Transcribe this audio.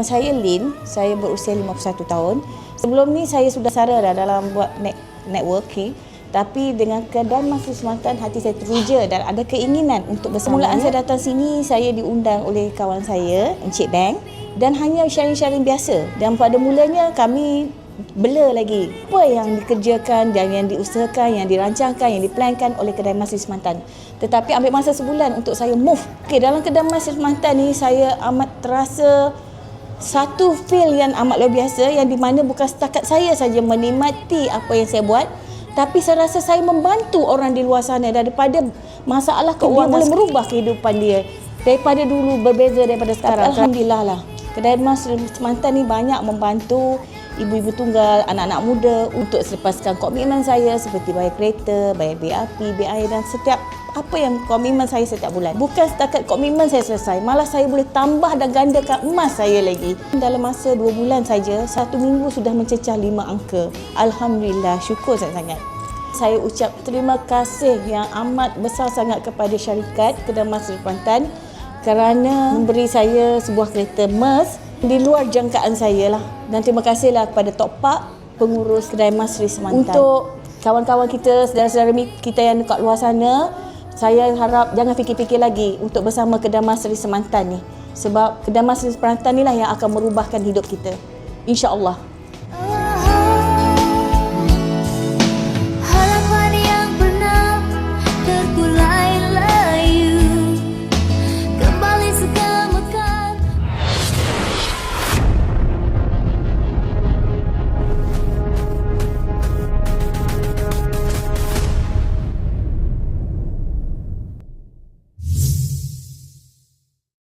Nama saya Lin, saya berusia 51 tahun. Sebelum ni saya sudah sara dah dalam buat networking. Tapi dengan Kedai Mas Sri Semantan, hati saya teruja dan ada keinginan untuk bersama. Mulaan saya datang sini, saya diundang oleh kawan saya, Encik Bang, dan hanya sharing-sharing biasa. Dan pada mulanya kami bela lagi apa yang dikerjakan dan yang diusahakan, yang dirancangkan, yang diplankan oleh Kedai Mas Sri Semantan. Tetapi ambil masa sebulan untuk saya move. Dalam Kedai Mas Sri Semantan ni saya amat terasa satu feel yang amat luar biasa, yang di mana bukan setakat saya saja menikmati apa yang saya buat, tapi saya rasa saya membantu orang di luar sana daripada masalah keuangan. Dia boleh merubah kehidupan dia daripada dulu, berbeza daripada sekarang. Alhamdulillah lah. Kedai Mas Sri Semantan ni banyak membantu ibu-ibu tunggal, anak-anak muda untuk selepaskan komitmen saya seperti bayar kereta, bayar bil api, bil air dan setiap apa yang komitmen saya setiap bulan. Bukan setakat komitmen saya selesai, malah saya boleh tambah dan gandakan emas saya lagi. Dalam masa 2 bulan saja, 1 minggu sudah mencecah 5 angka. Alhamdulillah, syukur sangat-sangat. Saya ucap terima kasih yang amat besar sangat kepada syarikat Kedai Mas Sri Semantan kerana memberi saya sebuah kereta MERS di luar jangkaan saya lah. Dan terima kasihlah kepada Tok Pak, pengurus Kedai Mas Sri Semantan. Untuk kawan-kawan kita, saudara-saudara kita yang dekat luar sana, saya harap jangan fikir-fikir lagi untuk bersama Kedai Mas Sri Semantan ni. Sebab Kedai Mas Sri Semantan ni lah yang akan merubahkan hidup kita. InsyaAllah.